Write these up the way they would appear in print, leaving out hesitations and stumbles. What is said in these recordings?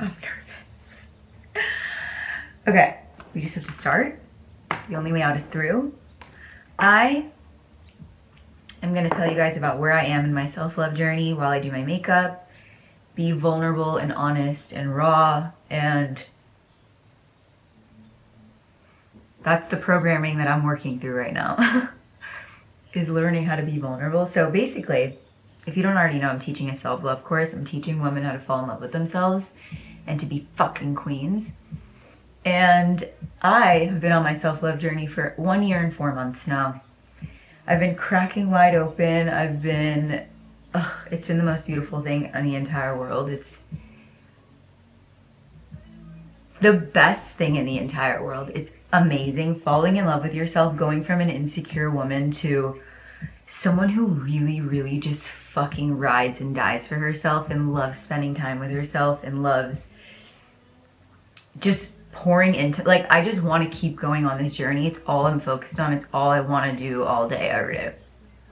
I'm nervous. Okay, we just have to start. The only way out is through. I am gonna tell you guys about where I am in my self-love journey while I do my makeup, be vulnerable and honest and raw, and that's the programming that I'm working through right now, is learning how to be vulnerable. So basically, if you don't already know, I'm teaching a self-love course. I'm teaching women how to fall in love with themselves and to be fucking queens. And I have been on my self-love journey for 1 year and 4 months now. I've been cracking wide open. It's been the most beautiful thing in the entire world. It's the best thing in the entire world. It's amazing. Falling in love with yourself, going from an insecure woman to someone who really, really just fucking rides and dies for herself and loves spending time with herself and loves just pouring into, like, I just want to keep going on this journey. It's all I'm focused on. It's all I want to do all day, every day.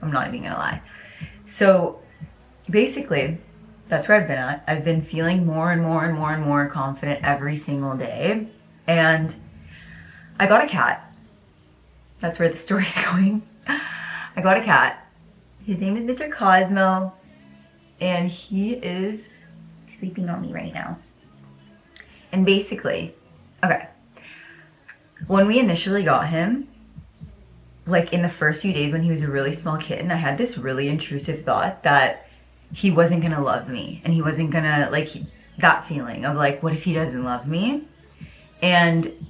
I'm not even gonna lie. So basically, that's where I've been at. I've been feeling more and more and more and more confident every single day. And I got a cat. That's where the story's going. I got a cat. His name is Mr. Cosmo. And he is sleeping on me right now. And basically, okay, when we initially got him, like in the first few days when he was a really small kitten, I had this really intrusive thought that he wasn't gonna love me, and he wasn't gonna, like, that feeling of like, what if he doesn't love me? And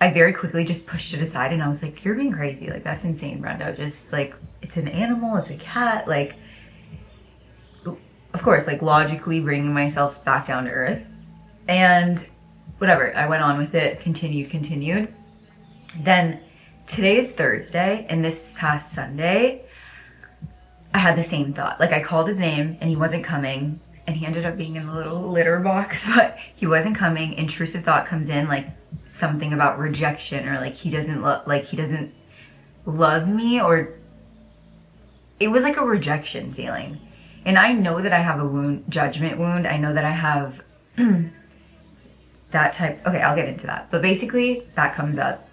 I very quickly just pushed it aside, and I was like, you're being crazy, like, that's insane, Brenda. Just like, it's an animal, it's a cat, like, of course, like, logically bringing myself back down to earth. And whatever, I went on with it, continued. Then today is Thursday, and this past Sunday, I had the same thought. Like, I called his name and he wasn't coming, and he ended up being in the little litter box, but he wasn't coming. Intrusive thought comes in, like something about rejection, or like he doesn't love me, or it was like a rejection feeling. And I know that I have a judgment wound. I know that I have that type. Okay, I'll get into that. But basically, that comes up.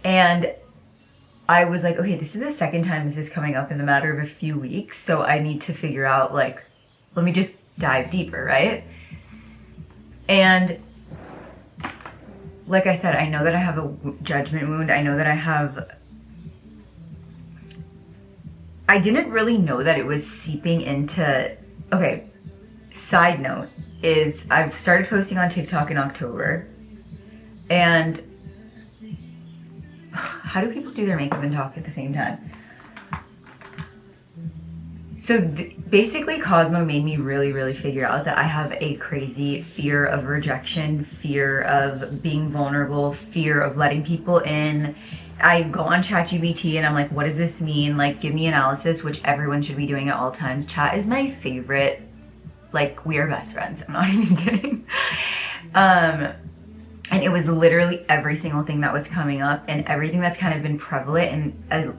And I was like, okay, this is the second time this is coming up in the matter of a few weeks. So I need to figure out, like, let me just dive deeper, right? And like I said, I know that I have a judgment wound. I know that I didn't really know that it was seeping into, okay, side note is I've started posting on TikTok in October, and how do people do their makeup and talk at the same time? So basically, Cosmo made me really, really figure out that I have a crazy fear of rejection, fear of being vulnerable, fear of letting people in. I go on ChatGPT and I'm like, what does this mean? Like, give me analysis, which everyone should be doing at all times. Chat is my favorite. Like, we are best friends. I'm not even kidding. And it was literally every single thing that was coming up, and everything that's kind of been prevalent and an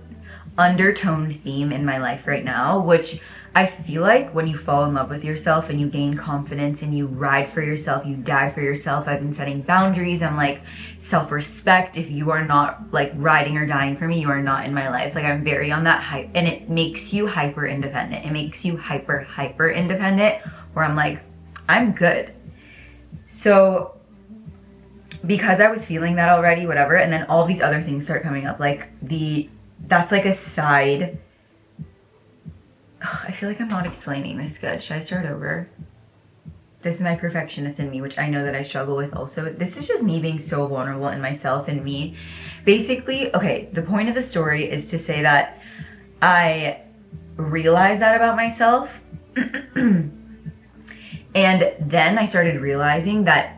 undertoned theme in my life right now, which I feel like when you fall in love with yourself and you gain confidence and you ride for yourself, you die for yourself. I've been setting boundaries. I'm like, self-respect. If you are not like riding or dying for me, you are not in my life. Like, I'm very on that hype, and it makes you hyper independent. It makes you hyper independent, where I'm like, I'm good. So because I was feeling that already, whatever, and then all these other things start coming up, like that's like a side. I feel like I'm not explaining this good. Should I start over? This is my perfectionist in me, which I know that I struggle with also. This is just me being so vulnerable in myself and me. Basically, okay, the point of the story is to say that I realized that about myself. And then I started realizing that,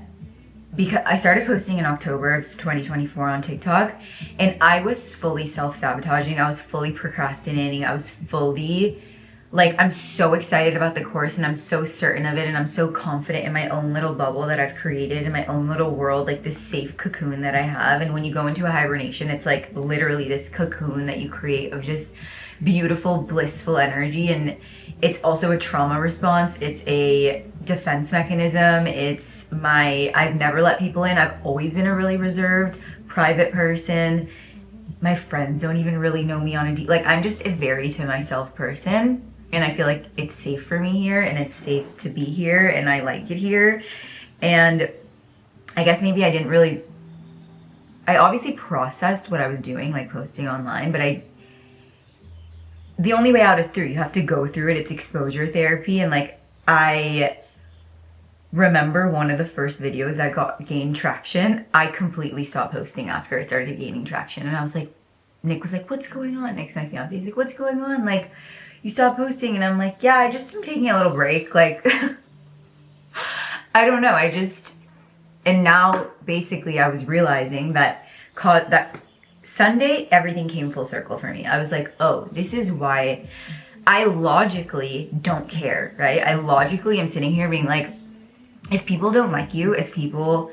because I started posting in October of 2024 on TikTok, and I was fully self-sabotaging. I was fully procrastinating. I was fully, like, I'm so excited about the course, and I'm so certain of it, and I'm so confident in my own little bubble that I've created, in my own little world, like this safe cocoon that I have. And when you go into a hibernation, it's like literally this cocoon that you create of just beautiful, blissful energy, and it's also a trauma response. It's a defense mechanism. I've never let people in. I've always been a really reserved, private person. My friends don't even really know me on a deep, like, I'm just a very to myself person, and I feel like it's safe for me here, and it's safe to be here, and I like it here. And I guess maybe I obviously processed what I was doing, like posting online, but the only way out is through. You have to go through it. It's exposure therapy. And like, I remember one of the first videos that gained traction, I completely stopped posting after it started gaining traction. And I was like, Nick was like, what's going on? Nick's my fiance. He's like, what's going on? Like, you stopped posting. And I'm like, yeah, I just am taking a little break. Like, I don't know. And now basically I was realizing that Sunday, everything came full circle for me. I was like, oh, this is why I logically don't care, right? I logically am sitting here being like, if people don't like you, if people,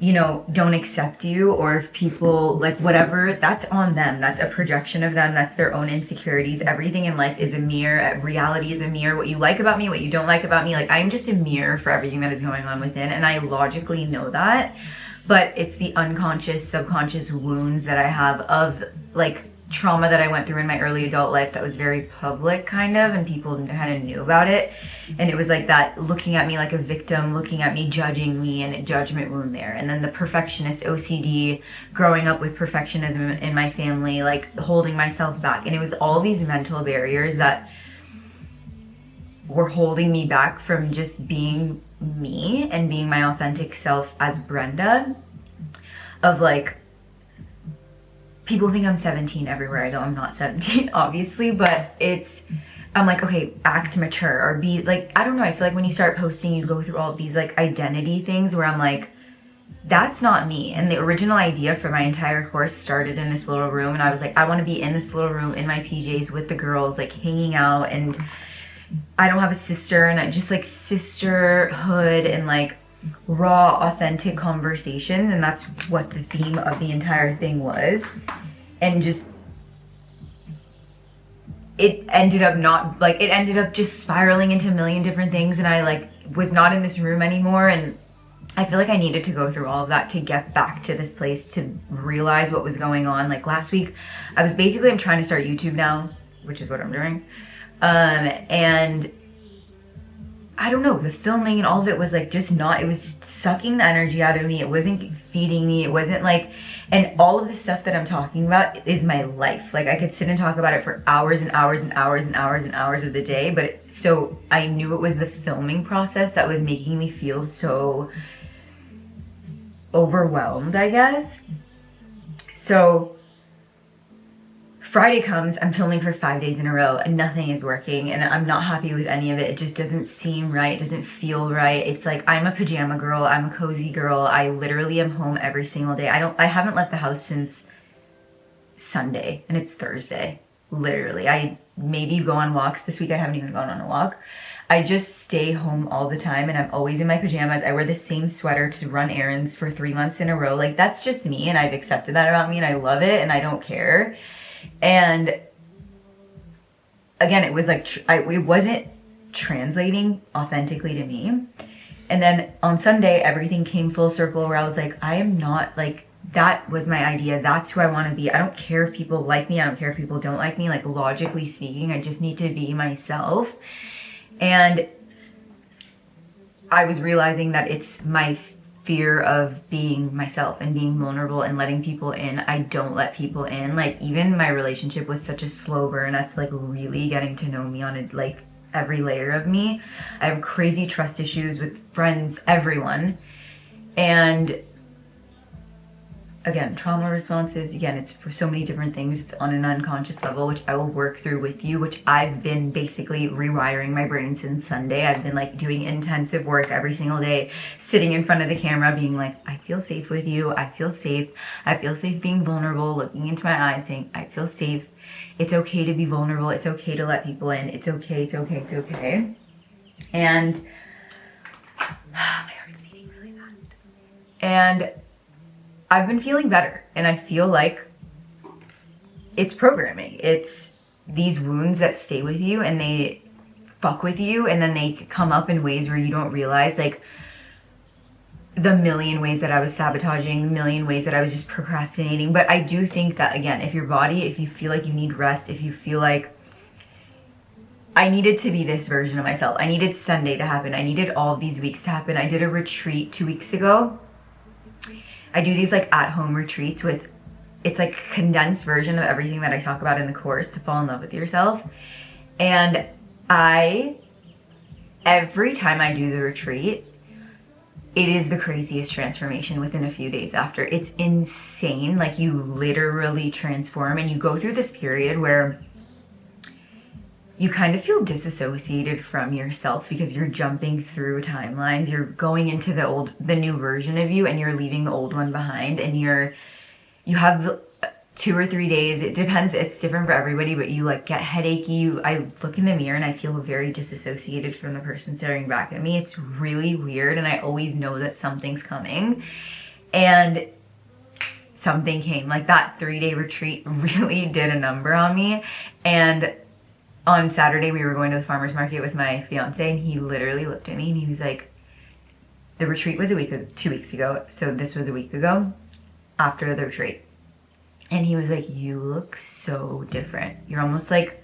don't accept you, or if people, like, whatever, that's on them. That's a projection of them. That's their own insecurities. Everything in life is a mirror. Reality is a mirror. What you like about me, what you don't like about me, like, I'm just a mirror for everything that is going on within, and I logically know that. But it's the unconscious, subconscious wounds that I have of, like, trauma that I went through in my early adult life that was very public, kind of, and people kind of knew about it. And it was like that, looking at me like a victim, looking at me, judging me, and a judgment wound there. And then the perfectionist OCD, growing up with perfectionism in my family, like holding myself back. And it was all these mental barriers that were holding me back from just being me and being my authentic self as Brenda. Of like, people think I'm 17 everywhere I go. I'm not 17, obviously, but I'm like, okay, act mature, or be like, I don't know. I feel like when you start posting, you go through all of these like identity things where I'm like, that's not me. And the original idea for my entire course started in this little room, and I was like, I want to be in this little room in my PJs with the girls, like hanging out. And I don't have a sister, and I just like sisterhood and like raw, authentic conversations. And that's what the theme of the entire thing was. And just, it ended up just spiraling into a million different things. And I like was not in this room anymore. And I feel like I needed to go through all of that to get back to this place, to realize what was going on. Like last week, I'm trying to start YouTube now, which is what I'm doing. And I don't know, the filming and all of it was like just not, it was sucking the energy out of me. It wasn't feeding me. It wasn't like, and all of the stuff that I'm talking about is my life. Like I could sit and talk about it for hours and hours and hours and hours and hours of the day. But so I knew it was the filming process that was making me feel so overwhelmed, I guess. So Friday comes, I'm filming for 5 days in a row and nothing is working, and I'm not happy with any of it. It just doesn't seem right. It doesn't feel right. It's like, I'm a pajama girl. I'm a cozy girl. I literally am home every single day. I haven't left the house since Sunday, and it's Thursday. Literally. I maybe go on walks. This week I haven't even gone on a walk. I just stay home all the time, and I'm always in my pajamas. I wear the same sweater to run errands for 3 months in a row. Like, that's just me, and I've accepted that about me, and I love it, and I don't care. And again, it was like, it wasn't translating authentically to me. And then on Sunday, everything came full circle where I was like, I am not like, that was my idea. That's who I want to be. I don't care if people like me. I don't care if people don't like me. Like, logically speaking, I just need to be myself. And I was realizing that it's my fear of being myself and being vulnerable and letting people in. I don't let people in. Like, even my relationship was such a slow burn as to like really getting to know me on a, like, every layer of me. I have crazy trust issues with friends, everyone. And again, trauma responses, again, it's for so many different things. It's on an unconscious level, which I will work through with you, which I've been basically rewiring my brain since Sunday. I've been like doing intensive work every single day, sitting in front of the camera, being like, I feel safe with you. I feel safe. I feel safe being vulnerable, looking into my eyes, saying, I feel safe. It's okay to be vulnerable. It's okay to let people in. It's okay. It's okay. It's okay. And my heart's beating really fast. And I've been feeling better, and I feel like it's programming. It's these wounds that stay with you and they fuck with you, and then they come up in ways where you don't realize, like the million ways that I was sabotaging, the million ways that I was just procrastinating. But I do think that, again, if your body, if you feel like you need rest, if you feel like I needed to be this version of myself, I needed Sunday to happen, I needed all of these weeks to happen. I did a retreat 2 weeks ago. I do these like at-home retreats with, it's like a condensed version of everything that I talk about in the course to fall in love with yourself. And every time I do the retreat, it is the craziest transformation within a few days after. It's insane. Like, you literally transform, and you go through this period where you kind of feel disassociated from yourself because you're jumping through timelines. You're going into the new version of you, and you're leaving the old one behind, and you have 2 or 3 days. It depends. It's different for everybody, but you like get headachy. I look in the mirror and I feel very disassociated from the person staring back at me. It's really weird. And I always know that something's coming, and something came. Like, that 3-day retreat really did a number on me. And on Saturday, we were going to the farmer's market with my fiance, and he literally looked at me and he was like, the retreat was 2 weeks ago. So this was a week ago after the retreat. And he was like, you look so different. You're almost like,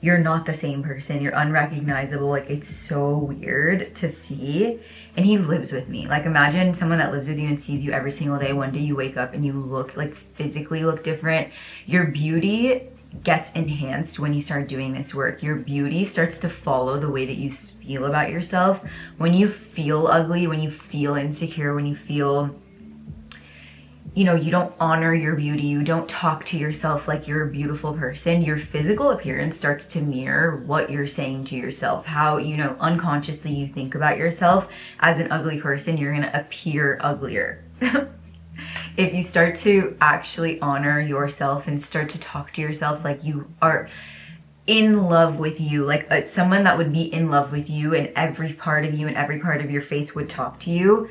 you're not the same person. You're unrecognizable. Like, it's so weird to see. And he lives with me. Like, imagine someone that lives with you and sees you every single day. One day you wake up and you look, like, physically look different. Your beauty gets enhanced when you start doing this work. Your beauty starts to follow the way that you feel about yourself. When you feel ugly, when you feel insecure, when you feel, you know, you don't honor your beauty, you don't talk to yourself like you're a beautiful person, your physical appearance starts to mirror what you're saying to yourself. How, you know, unconsciously you think about yourself as an ugly person, you're gonna appear uglier. If you start to actually honor yourself and start to talk to yourself like you are in love with you, like someone that would be in love with you, and every part of you and every part of your face would talk to you,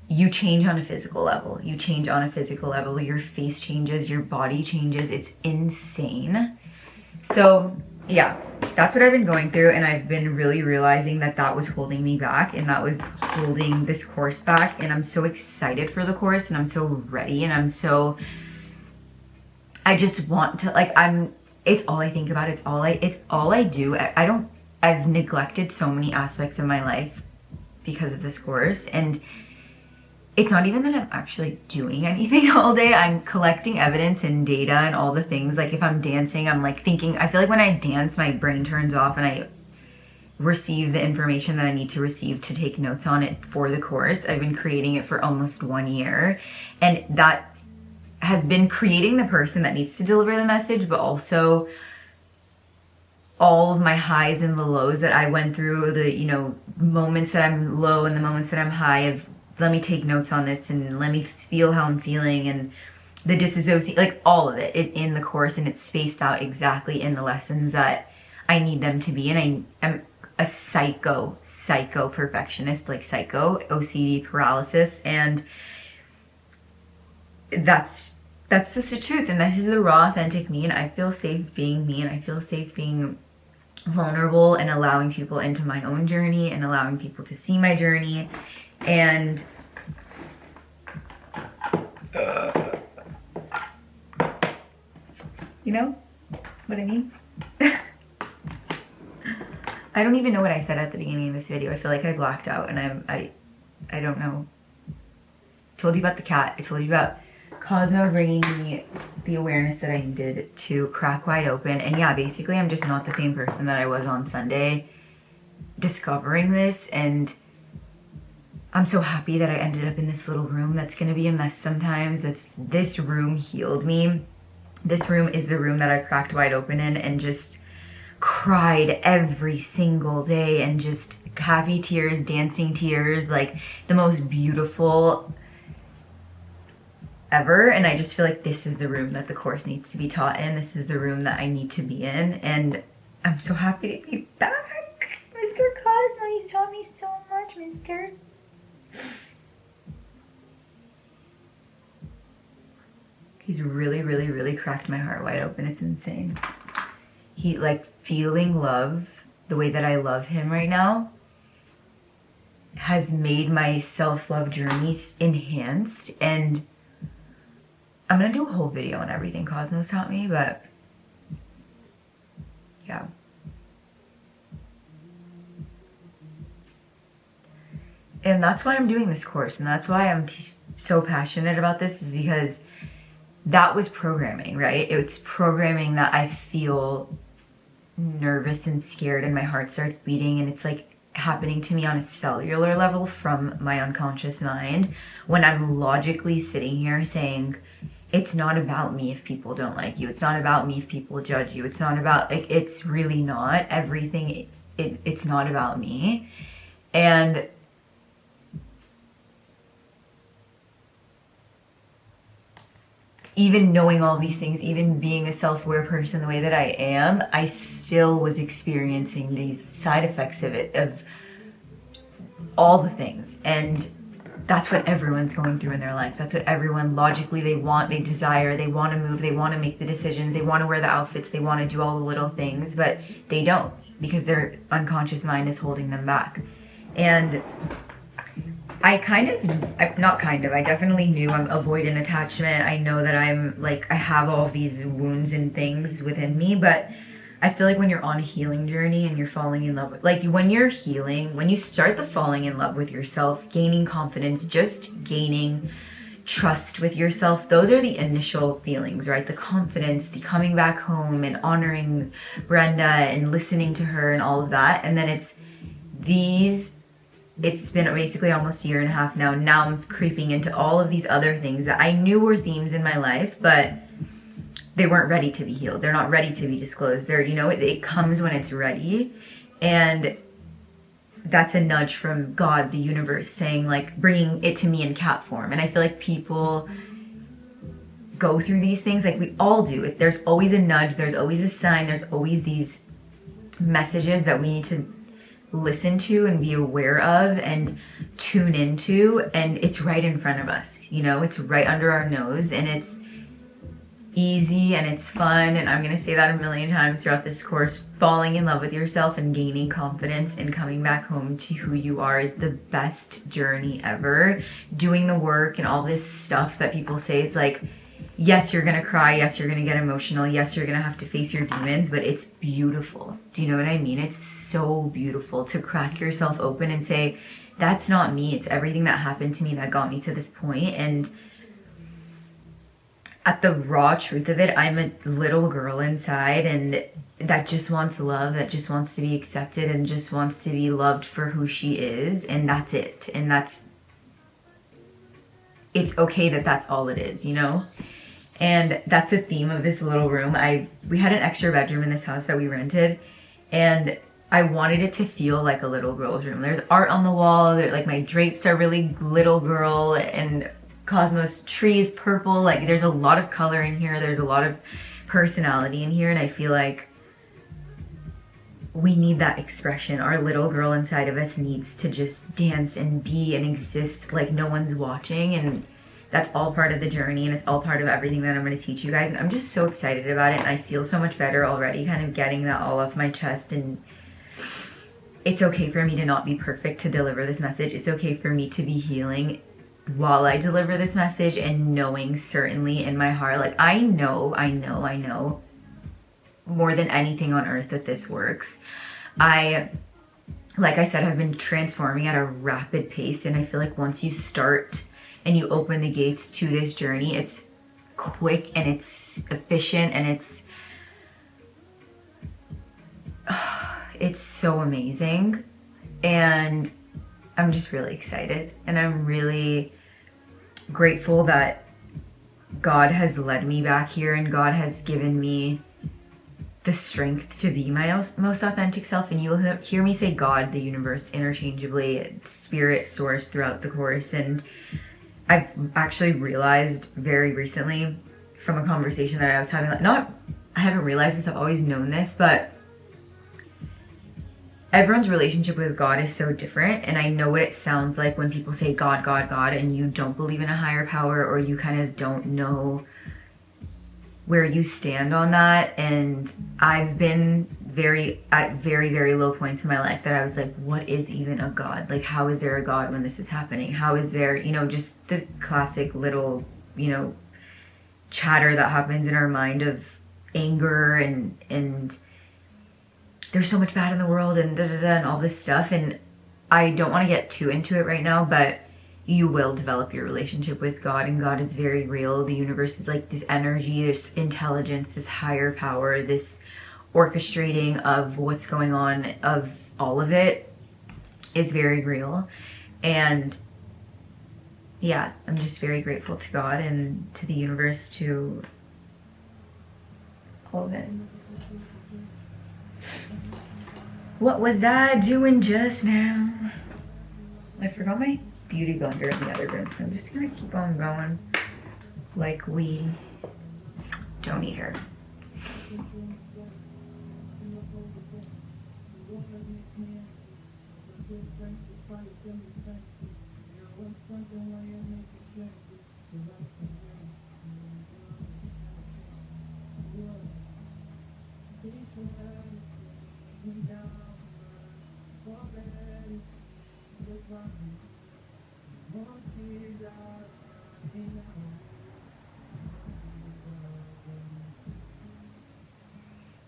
you change on a physical level. You change on a physical level. Your face changes, your body changes. It's insane. So yeah, that's what I've been going through, and I've been really realizing that that was holding me back, and that was holding this course back. And I'm so excited for the course, and I'm so ready, and I just want to, like, it's all I think about. It's all I do. I've neglected so many aspects of my life because of this course, and it's not even that I'm actually doing anything all day. I'm collecting evidence and data and all the things. Like, if I'm dancing, I'm like thinking, I feel like when I dance, my brain turns off and I receive the information that I need to receive to take notes on it for the course. I've been creating it for almost 1 year, and that has been creating the person that needs to deliver the message, but also all of my highs and the lows that I went through, the, you know, moments that I'm low and the moments that I'm high, of let me take notes on this and let me feel how I'm feeling, and the disassociate, like, all of it is in the course, and it's spaced out exactly in the lessons that I need them to be. And I am a psycho perfectionist, like psycho OCD paralysis, and that's just the truth, and this is the raw, authentic me, and I feel safe being me, and I feel safe being vulnerable and allowing people into my own journey and allowing people to see my journey. And you know what I mean? I don't even know what I said at the beginning of this video. I feel like I blacked out, and I don't know. I told you about the cat. I told you about Cosmo bringing me the awareness that I needed to crack wide open. And yeah, basically I'm just not the same person that I was on Sunday discovering this, and I'm so happy that I ended up in this little room that's gonna be a mess sometimes. This room healed me. This room is the room that I cracked wide open in and just cried every single day, and just happy tears, dancing tears, like the most beautiful ever. And I just feel like this is the room that the course needs to be taught in. This is the room that I need to be in, and I'm so happy to be back. Mr. Cosmo, you taught me so much, mister. He's really, really, really cracked my heart wide open. It's insane. He, like, feeling love the way that I love him right now has made my self-love journey enhanced. And I'm gonna do a whole video on everything Cosmos taught me, but yeah. And that's why I'm doing this course, and that's why I'm so passionate about this, is because that was programming, right? It's programming that I feel nervous and scared and my heart starts beating, and it's like happening to me on a cellular level from my unconscious mind, when I'm logically sitting here saying, it's not about me if people don't like you. It's not about me if people judge you. It's not about, like, it's really not. Everything, it's not about me. And even knowing all these things, even being a self-aware person the way that I am, I still was experiencing these side effects of it, of all the things. And that's what everyone's going through in their life. That's what everyone logically, they want, they desire, they want to move, they want to make the decisions, they want to wear the outfits, they want to do all the little things, but they don't, because their unconscious mind is holding them back. And I definitely knew I'm avoidant attachment. I know that I'm like, I have all of these wounds and things within me, but I feel like when you're on a healing journey and you're falling in love with, like, when you're healing, when you start the falling in love with yourself, gaining confidence, just gaining trust with yourself, those are the initial feelings, right? The confidence, the coming back home and honoring Brenda and listening to her and all of that. And then it's been basically almost a year and a half now. Now I'm creeping into all of these other things that I knew were themes in my life, but they weren't ready to be healed. They're not ready to be disclosed. It comes when it's ready. And that's a nudge from God, the universe, saying, like, bringing it to me in cat form. And I feel like people go through these things, like we all do. There's always a nudge, there's always a sign, there's always these messages that we need to listen to and be aware of and tune into, and it's right in front of us, it's right under our nose, and it's easy and it's fun. And I'm gonna say that a million times throughout this course. Falling in love with yourself and gaining confidence and coming back home to who you are is the best journey ever. Doing the work and all this stuff that people say, it's like, yes, you're gonna cry, yes, you're gonna get emotional, yes, you're gonna have to face your demons, but it's beautiful. Do you know what I mean? It's so beautiful to crack yourself open and say, that's not me, it's everything that happened to me that got me to this point. And at the raw truth of it, I'm a little girl inside, and that just wants love, that just wants to be accepted and just wants to be loved for who she is, and that's it. And it's okay that that's all it is, And that's the theme of this little room. We had an extra bedroom in this house that we rented, and I wanted it to feel like a little girl's room. There's art on the wall, like my drapes are really little girl, and Cosmos tree is purple. Like, there's a lot of color in here, there's a lot of personality in here, and I feel like we need that expression. Our little girl inside of us needs to just dance and be and exist like no one's watching, and that's all part of the journey, and it's all part of everything that I'm going to teach you guys. And I'm just so excited about it, and I feel so much better already, kind of getting that all off my chest. And it's okay for me to not be perfect to deliver this message. It's okay for me to be healing while I deliver this message, and knowing certainly in my heart, like, I know more than anything on earth that this works. Like I said, I've been transforming at a rapid pace, and I feel like once you start and you open the gates to this journey, it's quick and it's efficient, and it's so amazing. And I'm just really excited, and I'm really grateful that God has led me back here, and God has given me the strength to be my most authentic self. And you'll hear me say God, the universe, interchangeably, spirit, source, throughout the course. And I've actually realized very recently from a conversation that I was having, I haven't realized this, I've always known this, but everyone's relationship with God is so different. And I know what it sounds like when people say God, God, God, and you don't believe in a higher power, or you kind of don't know where you stand on that. And I've been at very, very low points in my life that I was like, what is even a God? Like, how is there a God when this is happening? How is there, just the classic little, chatter that happens in our mind of anger and there's so much bad in the world and and all this stuff. And I don't want to get too into it right now, but you will develop your relationship with God, and God is very real. The universe is like this energy, this intelligence, this higher power, this orchestrating of what's going on, of all of it is very real. And yeah, I'm just very grateful to God and to the universe, to all of it. What was I doing just now? I forgot my beauty blender in the other room, so I'm just gonna keep on going like we don't need her.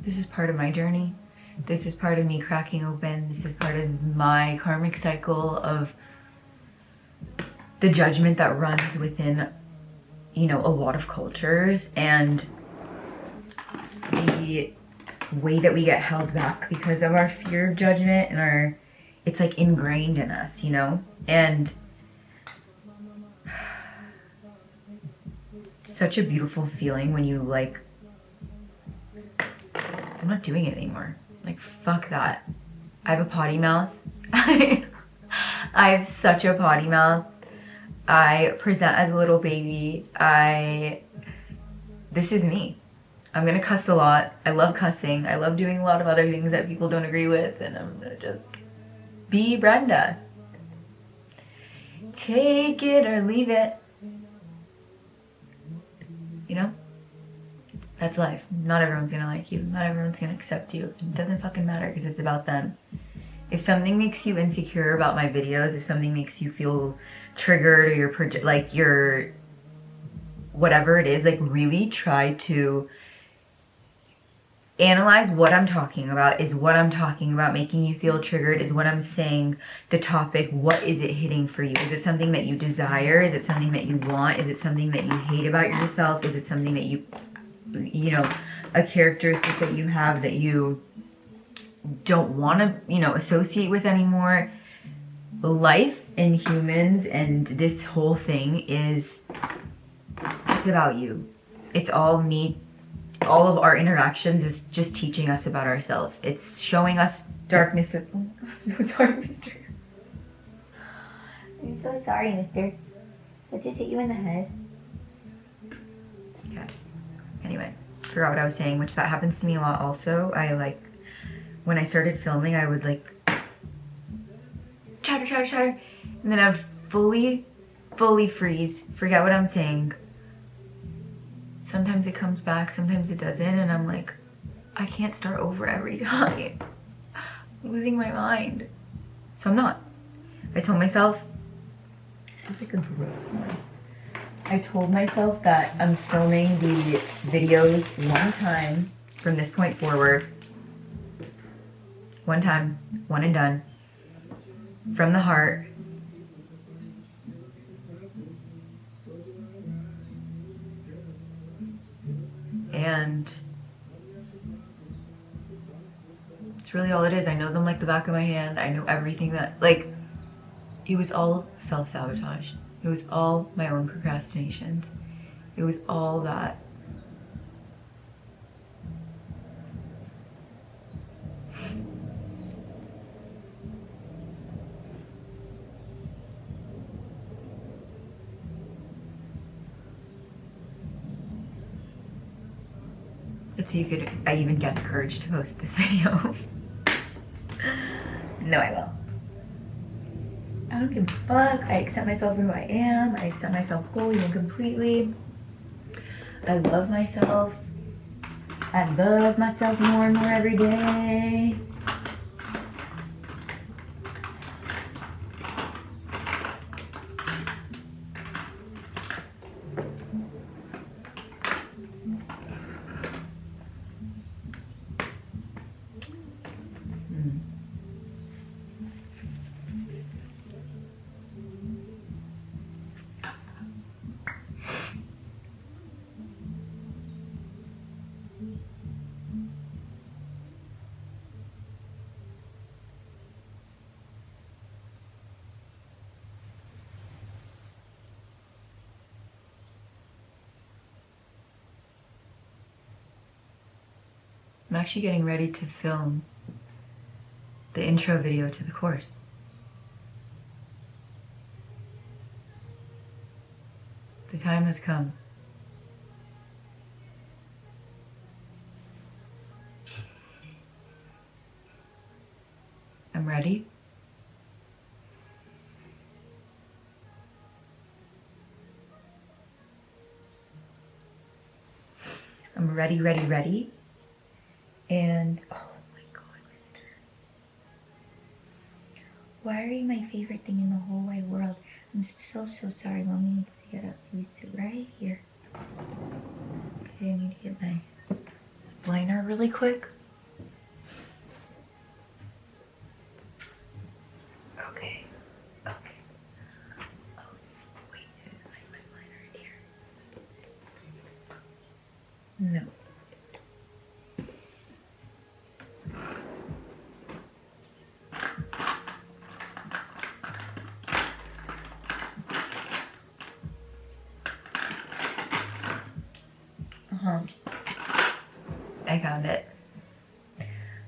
This is part of my journey. This is part of me cracking open. This is part of my karmic cycle of the judgment that runs within, a lot of cultures, and the way that we get held back because of our fear of judgment and it's like ingrained in us, and it's such a beautiful feeling when you like, I'm not doing it anymore. Like, fuck that. I have a potty mouth. I have such a potty mouth. I present as a little baby. This is me. I'm gonna cuss a lot. I love cussing. I love doing a lot of other things that people don't agree with, and I'm gonna just be Brenda. Take it or leave it. That's life. Not everyone's gonna like you. Not everyone's gonna accept you. It doesn't fucking matter because it's about them. If something makes you insecure about my videos, if something makes you feel triggered, or you're whatever it is, like, really try to analyze what I'm talking about. Is what I'm talking about making you feel triggered? Is what I'm saying the topic? What is it hitting for you? Is it something that you desire? Is it something that you want? Is it something that you hate about yourself? Is it something that a characteristic that you have that you don't want to, associate with anymore? Life and humans and this whole thing it's about you. It's all me. All of our interactions is just teaching us about ourselves. It's showing us darkness. I'm so sorry, mister. I'm so sorry, mister. What did hit you in the head? Okay. Anyway, forgot what I was saying, which that happens to me a lot also. When I started filming, I would chatter, and then I would fully freeze, forget what I'm saying. Sometimes it comes back, sometimes it doesn't, and I'm like, I can't start over every time. I'm losing my mind. So I'm not. I told myself, sounds like a gross one. I told myself that I'm filming the videos one time from this point forward. One time, one and done. From the heart. And it's really all it is. I know them like the back of my hand. I know everything that, it was all self-sabotage. It was all my own procrastinations. It was all that. Let's see if I even get the courage to post this video. No, I will. I don't give a fuck. I accept myself for who I am. I accept myself wholly and completely. I love myself. I love myself more and more every day. I'm actually getting ready to film the intro video to the course. The time has come. I'm ready. I'm ready, ready, ready. And, oh my God, mister. Why are you my favorite thing in the whole wide world? I'm so sorry. Mommy needs to get up. You sit right here. Okay, I need to get my liner really quick. Okay. Okay. Oh, wait, is my liner in here? No. I found it.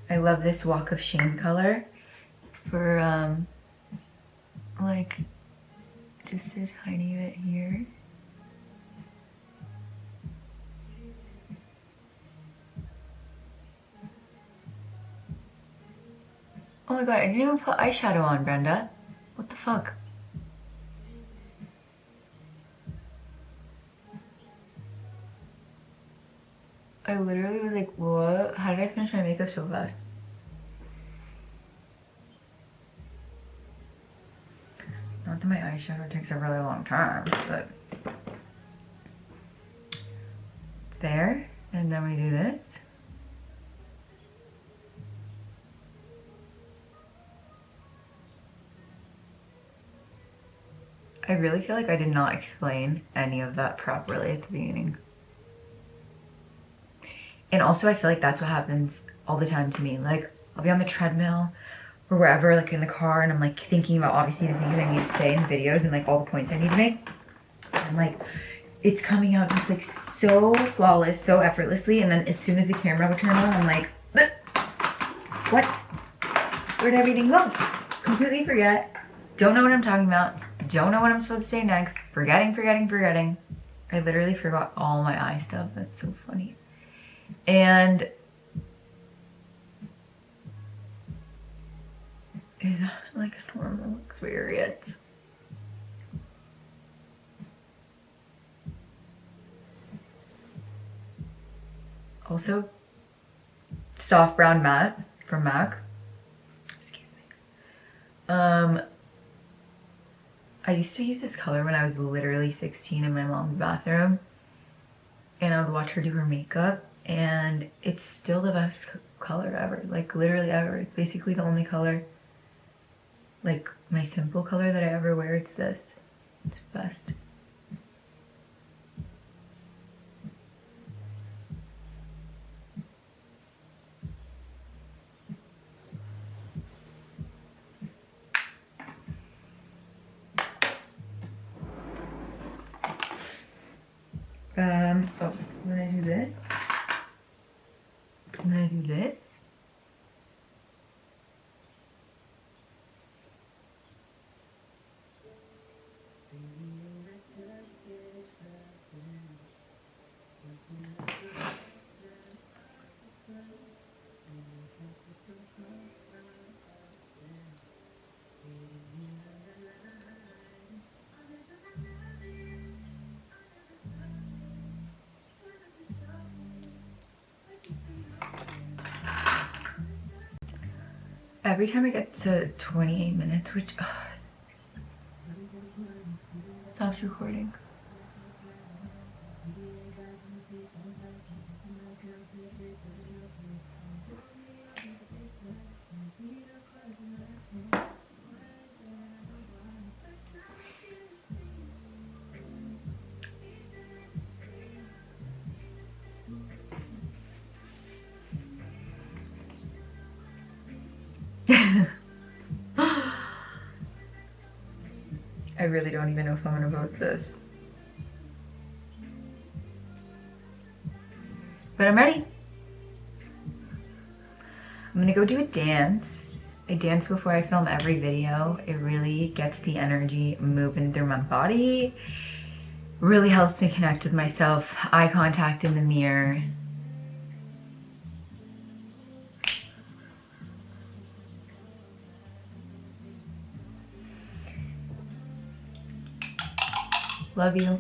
I love this Walk of Shame color for like just a tiny bit here. Oh my God, I didn't even put eyeshadow on, Brenda. What the fuck? I literally was like, what? How did I finish my makeup so fast? Not that my eyeshadow takes a really long time, but there, and then we do this. I really feel like I did not explain any of that properly at the beginning. And also I feel like that's what happens all the time to me. Like, I'll be on the treadmill or wherever, like in the car, and I'm like thinking about obviously the things I need to say in the videos and like all the points I need to make. And like, it's coming out just like so flawless, so effortlessly, and then as soon as the camera would turn on, I'm like, what? Where'd everything go? Completely forget. Don't know what I'm talking about. Don't know what I'm supposed to say next. Forgetting. I literally forgot all my eye stuff. That's so funny. And is that like a normal experience? Also, soft brown matte from MAC. Excuse me. I used to use this color when I was literally 16 in my mom's bathroom, and I would watch her do her makeup, and it's still the best color ever, like literally ever. It's basically the only color, like my simple color that I ever wear. It's this. It's best. Oh, I'm gonna do this. I'm gonna do this. Every time it gets to 28 minutes, which stops recording. I really don't even know if I'm gonna post this. But I'm ready. I'm gonna go do a dance. I dance before I film every video. It really gets the energy moving through my body. Really helps me connect with myself. Eye contact in the mirror. Love you.